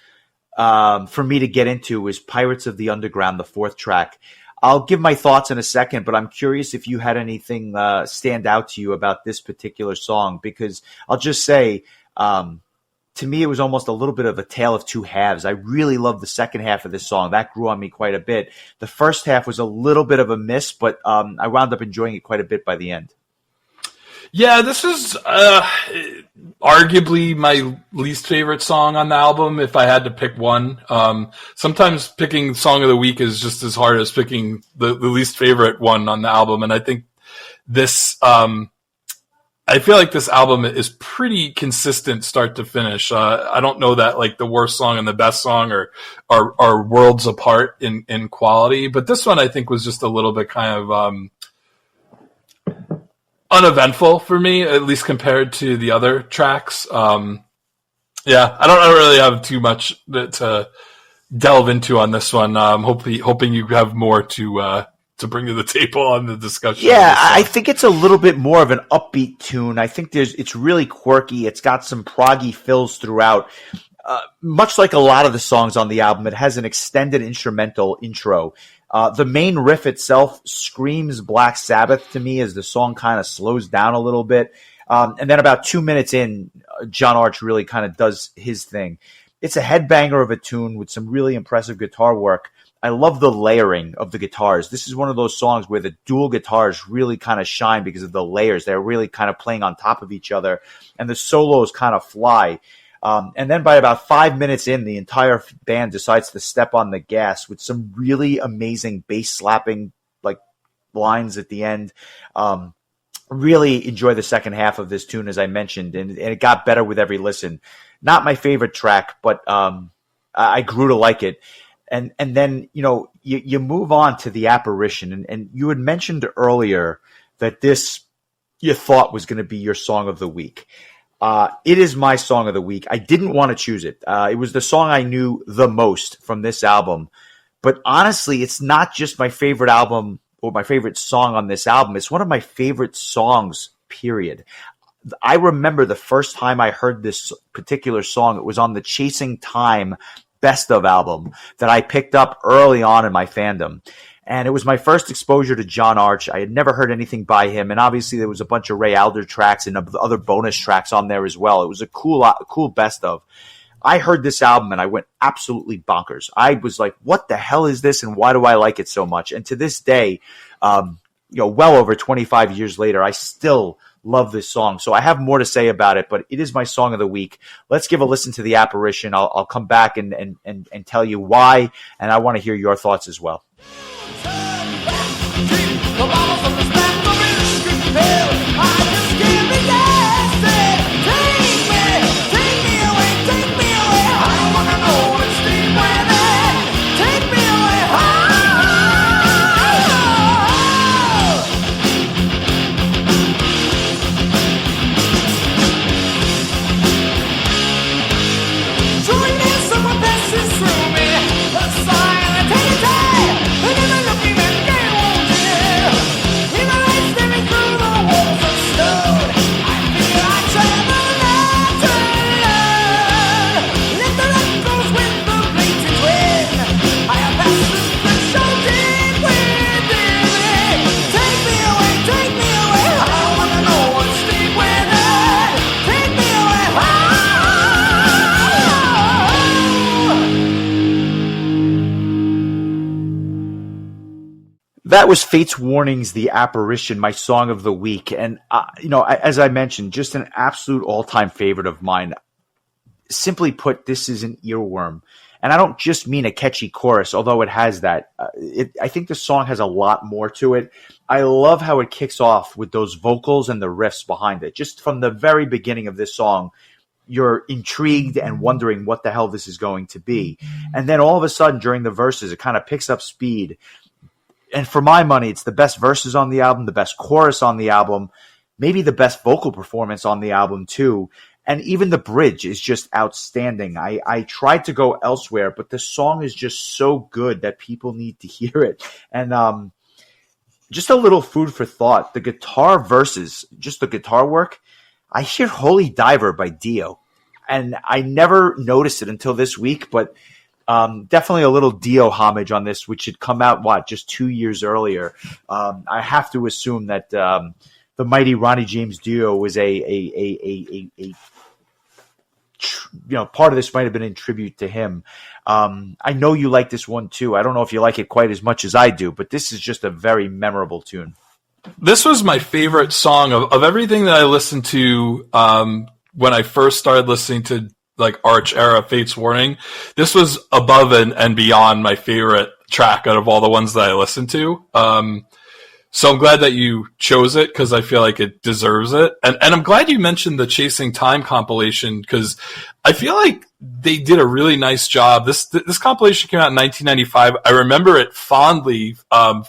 for me to get into is Pirates of the Underground, the fourth track. I'll give my thoughts in a second, but I'm curious if you had anything stand out to you about this particular song, because I'll just say, to me, it was almost a little bit of a tale of two halves. I really loved the second half of this song. That grew on me quite a bit. The first half was a little bit of a miss, but I wound up enjoying it quite a bit by the end. Yeah, this is arguably my least favorite song on the album, if I had to pick one. Sometimes picking Song of the Week is just as hard as picking the least favorite one on the album, and I think this... I feel like this album is pretty consistent start to finish. I don't know that like the worst song and the best song are worlds apart in quality, but this one I think was just a little bit kind of uneventful for me, at least compared to the other tracks. I don't really have too much to delve into on this one. Hoping you have more to bring to the table on the discussion. Yeah, I think it's a little bit more of an upbeat tune. I think it's really quirky. It's got some proggy fills throughout. Much like a lot of the songs on the album, it has an extended instrumental intro. The main riff itself screams Black Sabbath to me as the song kind of slows down a little bit. And then about 2 minutes in, John Arch really kind of does his thing. It's a headbanger of a tune with some really impressive guitar work. I love the layering of the guitars. This is one of those songs where the dual guitars really kind of shine because of the layers. They're really kind of playing on top of each other, and the solos kind of fly. And then by about 5 minutes in, the entire band decides to step on the gas with some really amazing bass slapping like lines at the end. Really enjoy the second half of this tune, as I mentioned, and it got better with every listen. Not my favorite track, but I grew to like it. And then, you move on to The Apparition, and you had mentioned earlier that this you thought was going to be your song of the week. It is my song of the week. I didn't want to choose it. It was the song I knew the most from this album. But honestly, it's not just my favorite album or my favorite song on this album. It's one of my favorite songs, period. I remember the first time I heard this particular song, it was on the Chasing Time Best Of album that I picked up early on in my fandom. And it was my first exposure to John Arch. I had never heard anything by him. And obviously there was a bunch of Ray Alder tracks and other bonus tracks on there as well. It was a cool best of. I heard this album and I went absolutely bonkers. I was like, what the hell is this? And why do I like it so much? And to this day, well over 25 years later, I still love this song. So I have more to say about it, but it is my song of the week. Let's give a listen to The Apparition. I'll come back and tell you why, and I want to hear your thoughts as well. That was Fate's Warning's The Apparition, my song of the week. And, as I mentioned, just an absolute all-time favorite of mine. Simply put, this is an earworm. And I don't just mean a catchy chorus, although it has that. I think the song has a lot more to it. I love how it kicks off with those vocals and the riffs behind it. Just from the very beginning of this song, you're intrigued and wondering what the hell this is going to be. And then all of a sudden, during the verses, it kind of picks up speed. And for my money, it's the best verses on the album, the best chorus on the album, maybe the best vocal performance on the album too. And even the bridge is just outstanding. I tried to go elsewhere, but the song is just so good that people need to hear it. And just a little food for thought. The guitar verses, just the guitar work, I hear Holy Diver by Dio. And I never noticed it until this week, but definitely a little Dio homage on this, which had come out, just 2 years earlier. I have to assume that the mighty Ronnie James Dio was part of this might have been in tribute to him. I know you like this one too. I don't know if you like it quite as much as I do, but this is just a very memorable tune. This was my favorite song of everything that I listened to when I first started listening to like Arch era Fate's Warning. This was above and beyond my favorite track out of all the ones that I listened to. So I'm glad that you chose it because I feel like it deserves it. And I'm glad you mentioned the Chasing Time compilation because I feel like they did a really nice job. This compilation came out in 1995. I remember it fondly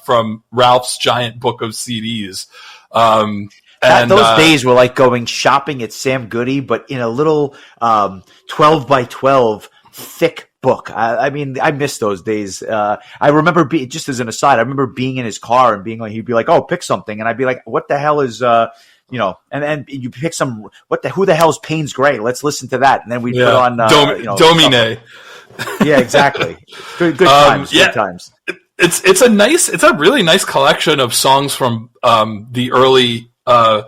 from Ralph's giant book of CDs. Those days were like going shopping at Sam Goody, but in a little 12 by 12 thick book. I mean, I miss those days. I remember just as an aside, I remember being in his car and being like, he'd be like, "Oh, pick something," and I'd be like, "What the hell is and you pick some. Who the hell is Payne's Gray? Let's listen to that." And then we put on Domine. Yeah, exactly. Good times. Good times. It's a really nice collection of songs from the early Alder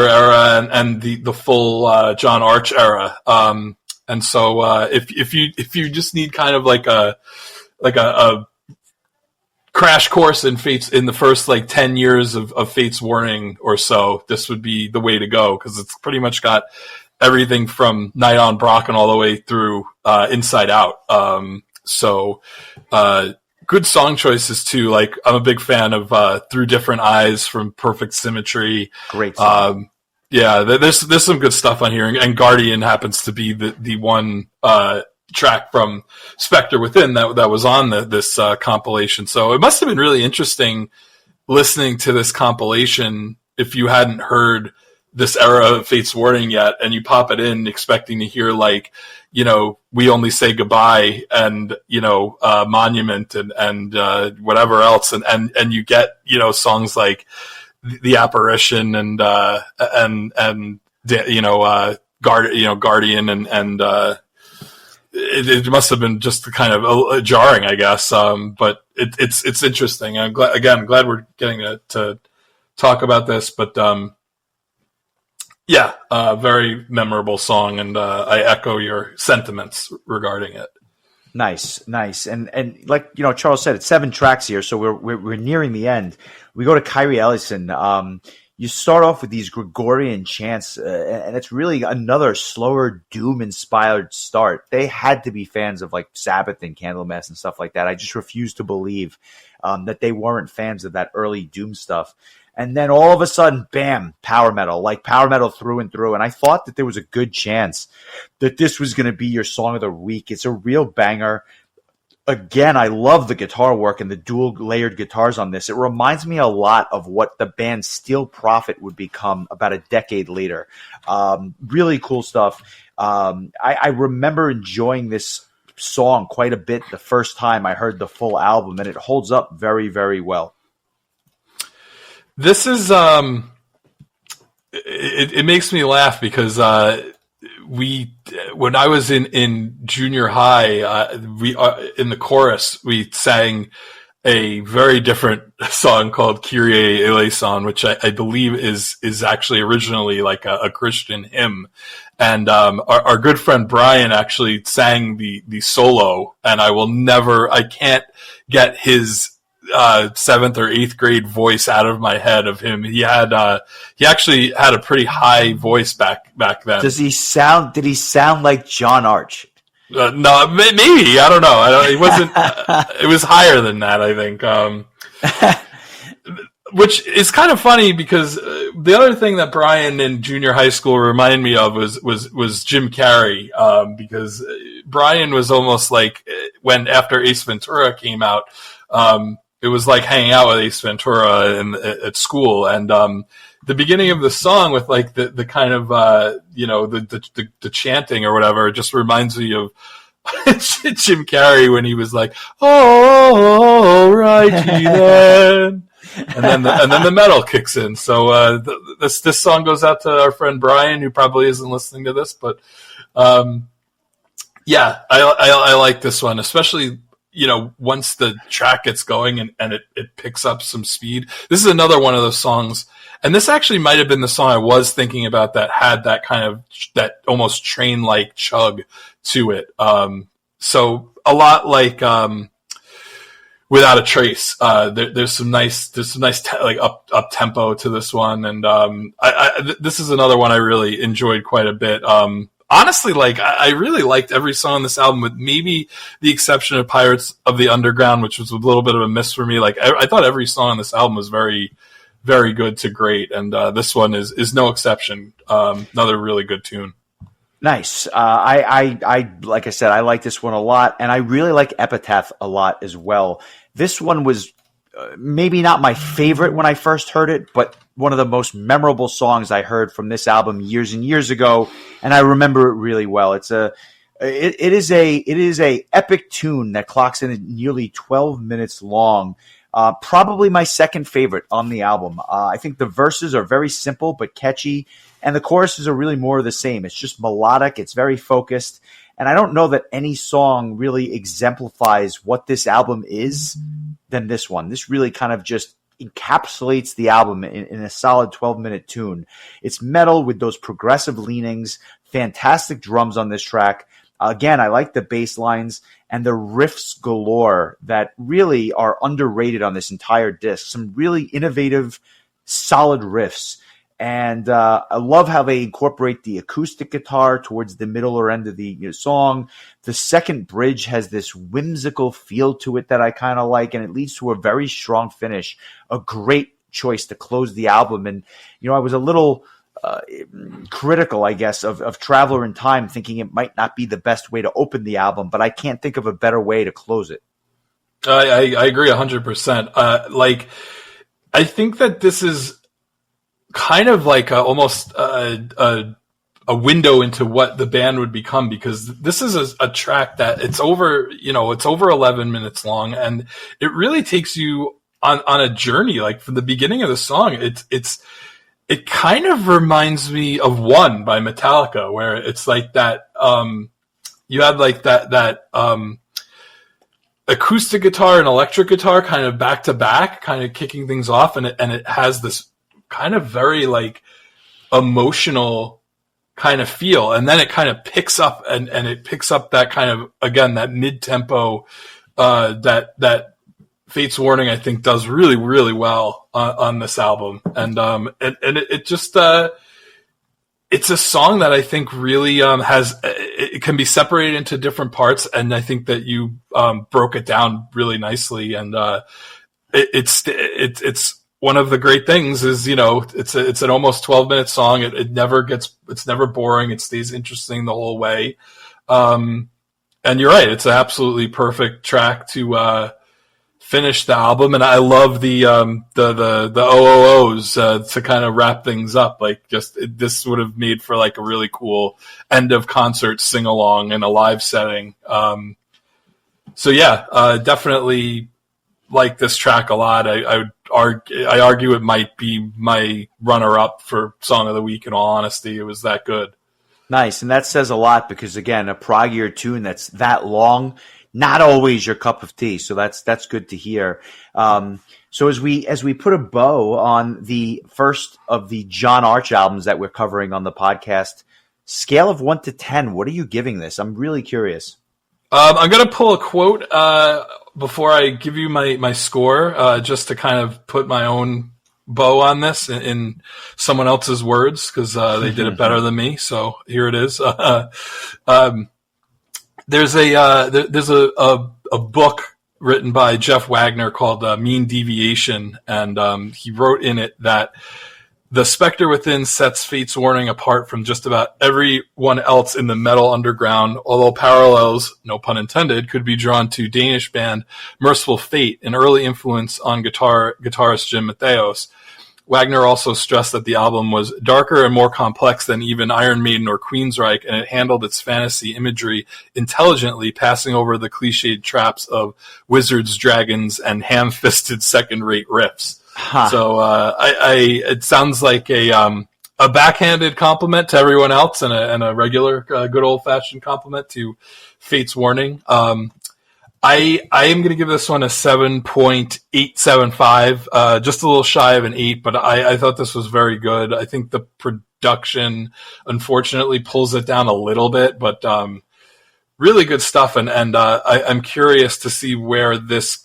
era and the full John Arch era. And so if you just need kind of like a crash course in the first like 10 years of Fate's Warning or so, this would be the way to go because it's pretty much got everything from Night on Brocken all the way through Inside Out. Good song choices too. Like I'm a big fan of Through Different Eyes from Perfect Symmetry. Great song. There's some good stuff on here, and Guardian happens to be the one track from Spectre Within that was on this compilation. So it must have been really interesting listening to this compilation if you hadn't heard this era of Fate's Warning yet, and you pop it in expecting to hear like, We Only Say Goodbye and, Monument and whatever else. And you get, songs like The Apparition and Guardian and it must have been just kind of jarring, I guess. But it's interesting. I'm glad we're getting to talk about this, but, very memorable song, and I echo your sentiments regarding it. Nice. And like, Charles said, it's 7 tracks here, so we're nearing the end. We go to Kyrie Ellison. You start off with these Gregorian chants, and it's really another slower Doom-inspired start. They had to be fans of like Sabbath and Candlemass and stuff like that. I just refuse to believe that they weren't fans of that early Doom stuff. And then all of a sudden, bam, power metal, like power metal through and through. And I thought that there was a good chance that this was going to be your song of the week. It's a real banger. Again, I love the guitar work and the dual layered guitars on this. It reminds me a lot of what the band Steel Prophet would become about a decade later. Really cool stuff. I remember enjoying this song quite a bit the first time I heard the full album, and it holds up very, very well. This is it makes me laugh because when I was in junior high, we in the chorus we sang a very different song called Kyrie eleison, which I believe is actually originally like a Christian hymn, and our good friend Brian actually sang the solo, and I can't get his seventh or eighth grade voice out of my head of him. He actually had a pretty high voice back then. Did he sound like John Arch? No, maybe. I don't know. It wasn't, it was higher than that, I think. Which is kind of funny because the other thing that Brian in junior high school reminded me of was Jim Carrey, because Brian was almost like when after Ace Ventura came out, it was like hanging out with Ace Ventura at school, and the beginning of the song with like the kind of the chanting or whatever just reminds me of Jim Carrey when he was like, "Oh, righty then." And then the metal kicks in. So this song goes out to our friend Brian, who probably isn't listening to this, but yeah, I like this one, especially once the track gets going and it picks up some speed. This is another one of those songs, and this actually might have been the song I was thinking about that had that kind of that almost train like chug to it. So a lot like Without a Trace. There's some nice like up tempo to this one, and this is another one I really enjoyed quite a bit. Honestly, like I really liked every song on this album, with maybe the exception of Pirates of the Underground, which was a little bit of a miss for me. Like I thought every song on this album was very, very good to great, and this one is no exception. Another really good tune. Nice. I like I said, I like this one a lot, and I really like Epitaph a lot as well. This one was maybe not my favorite when I first heard it, but one of the most memorable songs I heard from this album years and years ago, and I remember it really well. It is a epic tune that clocks in at nearly 12 minutes long. Probably my second favorite on the album. I think the verses are very simple but catchy, and the choruses are really more of the same. It's just melodic. It's very focused. And I don't know that any song really exemplifies what this album is than this one. This really kind of just encapsulates the album in a solid 12-minute tune. It's metal with those progressive leanings, fantastic drums on this track. Again, I like the bass lines and the riffs galore that really are underrated on this entire disc. Some really innovative, solid riffs. And I love how they incorporate the acoustic guitar towards the middle or end of the song. The second bridge has this whimsical feel to it that I kind of like, and it leads to a very strong finish. A great choice to close the album. And, I was a little critical, I guess, of Traveler in Time, thinking it might not be the best way to open the album, but I can't think of a better way to close it. I agree 100%. I think that this is kind of like almost a window into what the band would become, because this is a track that it's over 11 minutes long, and it really takes you on a journey. Like from the beginning of the song, it kind of reminds me of One by Metallica, where it's like that, you had like that acoustic guitar and electric guitar kind of back to back, kind of kicking things off. And it has this kind of very like emotional kind of feel. And then it kind of picks up and it picks up that kind of, again, that mid tempo, that Fate's Warning, I think, does really, really well on this album. And it just, it's a song that I think really it can be separated into different parts. And I think that you broke it down really nicely. And it's one of the great things is, it's an almost 12-minute song. It's never boring. It stays interesting the whole way. And you're right. It's an absolutely perfect track to finish the album. And I love the OOOs to kind of wrap things up. Like this would have made for like a really cool end of concert sing along in a live setting. So yeah, definitely like this track a lot. I argue it might be my runner up for Song of the Week. In all honesty, it was that good. Nice. And that says a lot because, again, a proggier tune that's that long, not always your cup of tea. So that's good to hear. So as we put a bow on the first of the John Arch albums that we're covering on the podcast, scale of 1 to 10, what are you giving this? I'm really curious. I'm going to pull a quote before I give you my score, just to kind of put my own bow on this in someone else's words, because they did it better than me. So here it is. There's a book written by Jeff Wagner called Mean Deviation, and he wrote in it that the Spectre Within sets Fate's Warning apart from just about everyone else in the metal underground, although parallels, no pun intended, could be drawn to Danish band Merciful Fate, an early influence on guitarist Jim Matheos. Wagner also stressed that the album was darker and more complex than even Iron Maiden or Queensryche, and it handled its fantasy imagery intelligently, passing over the cliched traps of wizards, dragons, and ham-fisted second-rate riffs. Huh. So it sounds like a backhanded compliment to everyone else, and a regular good old-fashioned compliment to Fate's Warning. I am going to give this one a 7.875, just a little shy of an 8, but I thought this was very good. I think the production, unfortunately, pulls it down a little bit, but really good stuff. And I'm curious to see where this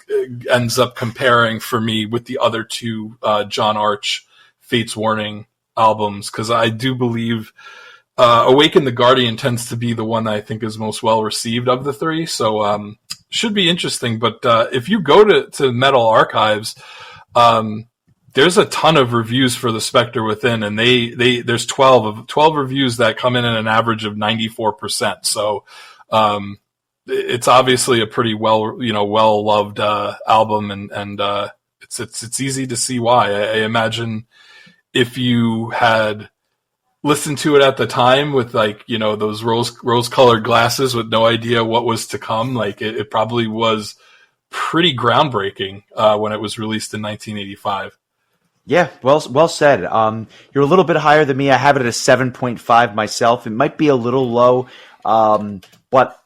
ends up comparing for me with the other two John Arch Fate's Warning albums, because I do believe Awaken the Guardian tends to be the one that I think is most well received of the three. So should be interesting. But if you go to Metal Archives, there's a ton of reviews for the Spectre Within, and there's 12 reviews that come in at an average of 94%. So it's obviously a pretty well loved album, and it's easy to see why. I imagine if you had listened to it at the time with those rose colored glasses with no idea what was to come, it probably was pretty groundbreaking when it was released in 1985. Yeah, well said. You're a little bit higher than me. I have it at a 7.5 myself. It might be a little low, but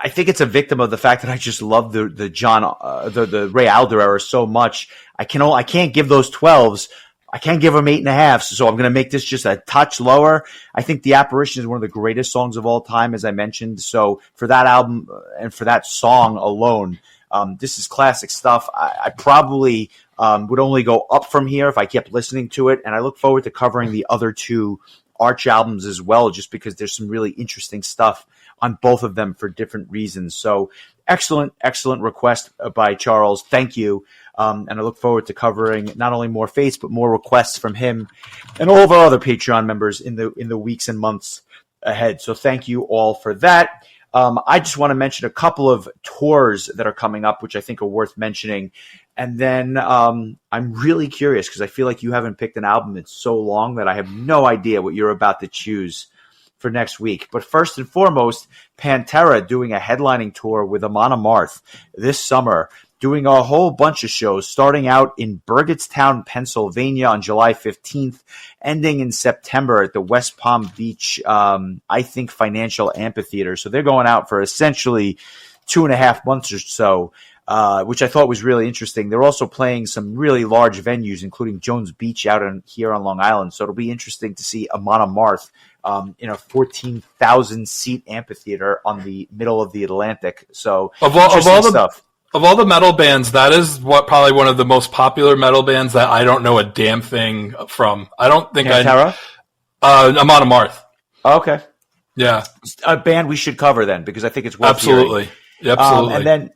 I think it's a victim of the fact that I just love the Ray Alder era so much. I can't give those 12s. I can't give them 8.5, so I'm going to make this just a touch lower. I think The Apparition is one of the greatest songs of all time, as I mentioned. So for that album and for that song alone, this is classic stuff. I probably would only go up from here if I kept listening to it, and I look forward to covering the other two Arch albums as well, just because there's some really interesting stuff on both of them for different reasons. So excellent request by Charles. Thank you. And I look forward to covering not only more Fates, but more requests from him and all of our other Patreon members in the weeks and months ahead. So thank you all for that. I just want to mention a couple of tours that are coming up, which I think are worth mentioning. And then I'm really curious because I feel like you haven't picked an album in so long that I have no idea what you're about to choose for next week. But first and foremost, Pantera doing a headlining tour with Amon Amarth this summer, doing a whole bunch of shows, starting out in Burgettstown, Pennsylvania on July 15th, ending in September at the West Palm Beach, Financial Amphitheater. So they're going out for essentially 2.5 months or so, which I thought was really interesting. They're also playing some really large venues, including Jones Beach here on Long Island. So it'll be interesting to see Amon Amarth in a 14,000 seat amphitheater on the middle of the Atlantic. So of all the metal bands, that is probably one of the most popular metal bands that I don't know a damn thing from. I don't think Pantera? Amon Amarth. Okay. Yeah. A band we should cover then, because I think it's worth Absolutely. hearing. Absolutely. And then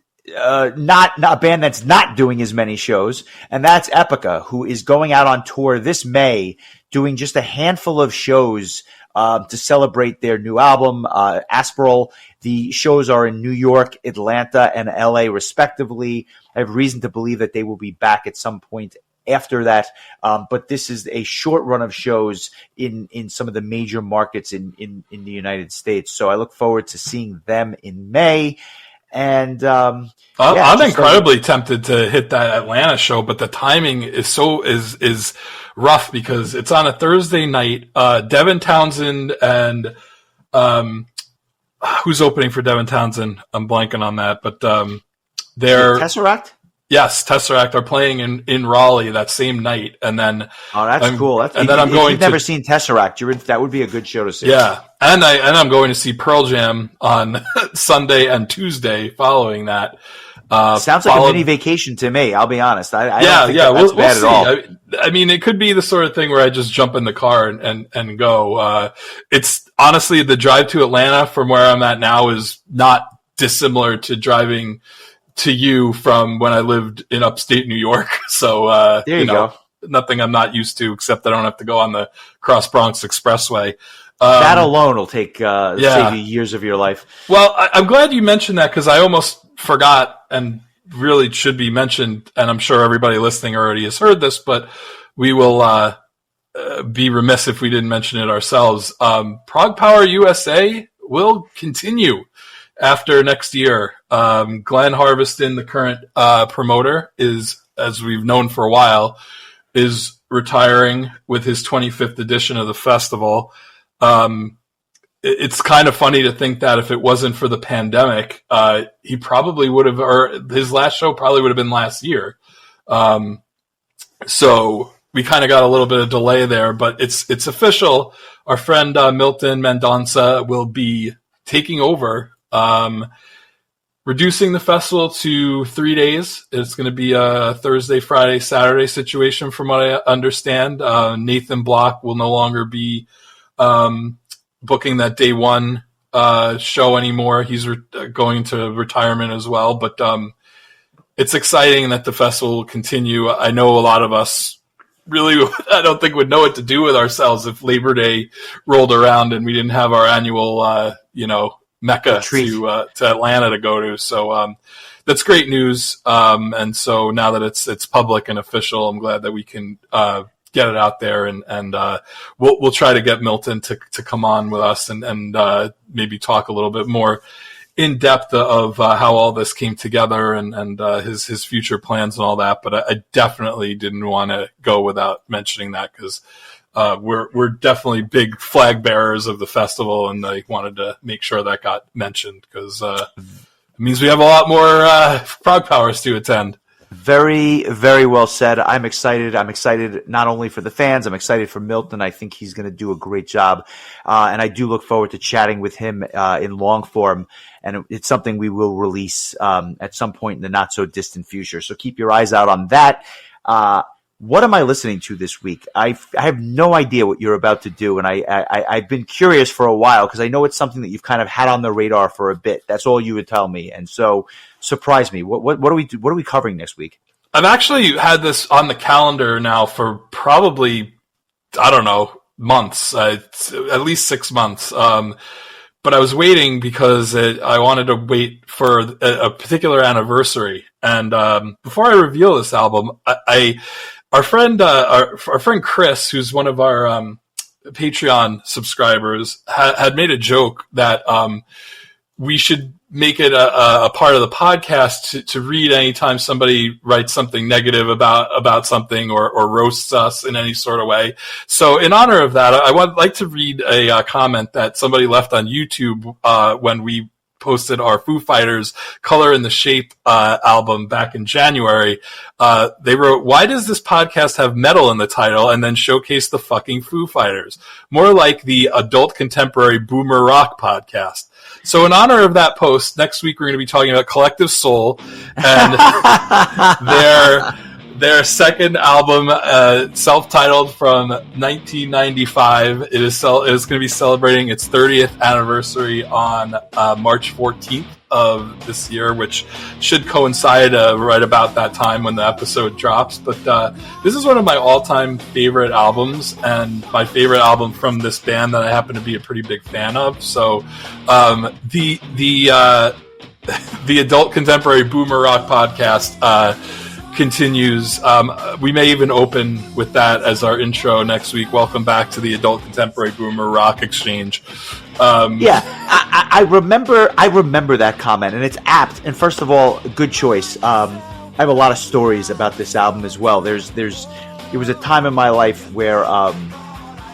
not a band that's not doing as many shows, and that's Epica, who is going out on tour this May, doing just a handful of shows to celebrate their new album, Aspiral. The shows are in New York, Atlanta, and LA, respectively. I have reason to believe that they will be back at some point after that. But this is a short run of shows in some of the major markets in the United States. So I look forward to seeing them in May. And I'm incredibly tempted to hit that Atlanta show, but the timing is is rough because it's on a Thursday night. Devin Townsend and who's opening for Devin Townsend? I'm blanking on that, but they're Tesseract. Yes, Tesseract are playing in Raleigh that same night, and then that's cool. If you've never seen Tesseract, that would be a good show to see. Yeah, and I'm going to see Pearl Jam on Sunday and Tuesday following that. Sounds like a mini vacation to me. I'll be honest. I don't think that's we'll bad see. at all. I mean, it could be the sort of thing where I just jump in the car and go. It's honestly, the drive to Atlanta from where I'm at now is not dissimilar to driving to you from when I lived in upstate New York. So there you go. Nothing I'm not used to, except I don't have to go on the Cross Bronx Expressway. That alone will save you years of your life. Well, I'm glad you mentioned that, because I almost forgot, and really should be mentioned, and I'm sure everybody listening already has heard this, but we will be remiss if we didn't mention it ourselves. Prog Power USA will continue after next year. Glenn Harveston, the current promoter, is, as we've known for a while, is retiring with his 25th edition of the festival. It's kind of funny to think that if it wasn't for the pandemic, he probably would have, or his last show probably would have been last year. So we kind of got a little bit of delay there, but it's official. Our friend Milton Mendonça will be taking over, reducing the festival to 3 days. It's going to be a Thursday, Friday, Saturday situation, from what I understand. Nathan Block will no longer be booking that day one show anymore. He's going into retirement as well. But it's exciting that the festival will continue. I know a lot of us really, I don't think, would know what to do with ourselves if Labor Day rolled around and we didn't have our annual, Mecca to Atlanta to go to. So that's great news. And so now that it's public and official, I'm glad that we can get it out there, and we'll try to get Milton to come on with us and maybe talk a little bit more in depth of how all this came together and his future plans and all that. But I definitely didn't want to go without mentioning that, because we're definitely big flag bearers of the festival, and I wanted to make sure that got mentioned, because it means we have a lot more Prog Powers to attend. Very, very well said. I'm excited. I'm excited not only for the fans, I'm excited for Milton. I think he's going to do a great job. And I do look forward to chatting with him in long form. And it's something we will release at some point in the not so distant future. So keep your eyes out on that. What am I listening to this week? I have no idea what you're about to do, and I've been curious for a while, because I know it's something that you've kind of had on the radar for a bit. That's all you would tell me, and so surprise me. What are we covering next week? I've actually had this on the calendar now for probably, I don't know, months, at least 6 months. But I was waiting because I wanted to wait for a particular anniversary. And before I reveal this album, our friend Chris, who's one of our Patreon subscribers, had made a joke that we should make it a part of the podcast to read anytime somebody writes something negative about something or roasts us in any sort of way. So in honor of that, I would like to read a comment that somebody left on YouTube when we posted our Foo Fighters Color in the Shape album back in January. They wrote, "Why does this podcast have metal in the title and then showcase the fucking Foo Fighters? More like the adult contemporary boomer rock podcast." So in honor of that post, next week we're going to be talking about Collective Soul and their second album, self-titled, from 1995. It is going to be celebrating its 30th anniversary on March 14th of this year, which should coincide right about that time when the episode drops. But this is one of my all-time favorite albums, and my favorite album from this band that I happen to be a pretty big fan of. So the adult contemporary boomer rock podcast continues. We may even open with that as our intro next week. Welcome back to the Adult Contemporary Boomer Rock Exchange. I remember that comment, and it's apt. And first of all, good choice. I have a lot of stories about this album as well. There was a time in my life where,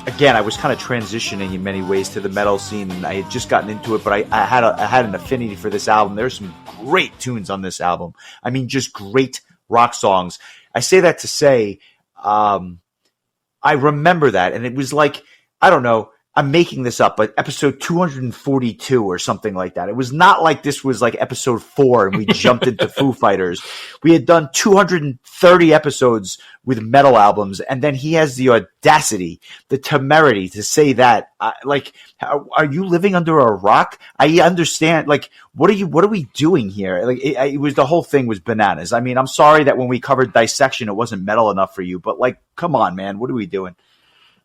again, I was kind of transitioning in many ways to the metal scene, and I had just gotten into it, but I had an affinity for this album. There's some great tunes on this album. I mean, just great rock songs. I say that to say, I remember that, and it was like, I don't know, I'm making this up, but episode 242 or something like that. It was not like this was like episode 4 and we jumped into Foo Fighters. We had done 230 episodes with metal albums, and then he has the audacity, the temerity to say that. Are you living under a rock? I understand. Like, what are we doing here? Like, it was, the whole thing was bananas. I mean, I'm sorry that when we covered Dissection, it wasn't metal enough for you, but like, come on, man, what are we doing?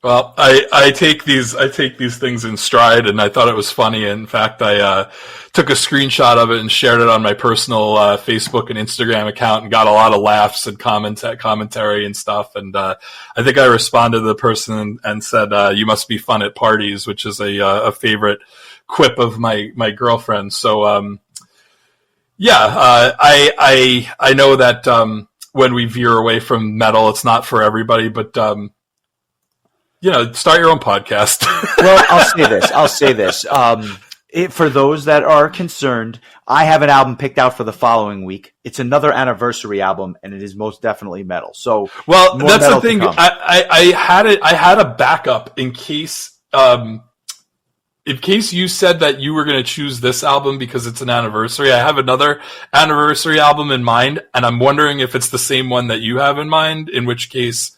Well, I take these things in stride, and I thought it was funny. In fact, I took a screenshot of it and shared it on my personal Facebook and Instagram account, and got a lot of laughs and commentary and stuff. And I think I responded to the person and said, "You must be fun at parties," which is a favorite quip of my girlfriend. So I know that when we veer away from metal, it's not for everybody, but start your own podcast. Well, I'll say this. For those that are concerned, I have an album picked out for the following week. It's another anniversary album, and it is most definitely metal. So, well, that's the thing. I had a backup in case you said that you were going to choose this album because it's an anniversary. I have another anniversary album in mind, and I'm wondering if it's the same one that you have in mind. In which case,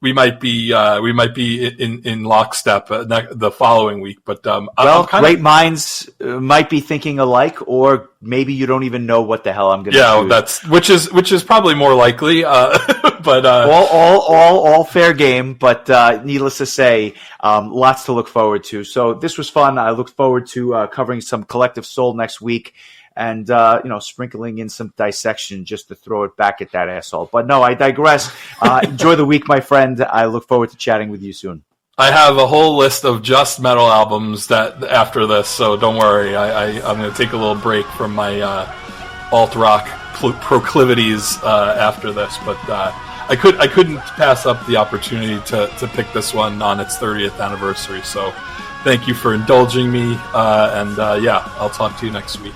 we might be in lockstep the following week. But great minds might be thinking alike, or maybe you don't even know what the hell I'm going to choose. Which is probably more likely. But all fair game. But needless to say, lots to look forward to. So this was fun. I look forward to covering some Collective Soul next week. And, sprinkling in some Dissection just to throw it back at that asshole. But no, I digress. Enjoy the week, my friend. I look forward to chatting with you soon. I have a whole list of just metal albums that after this, so don't worry. I'm going to take a little break from my alt-rock proclivities after this. But I couldn't pass up the opportunity to pick this one on its 30th anniversary. So thank you for indulging me. I'll talk to you next week.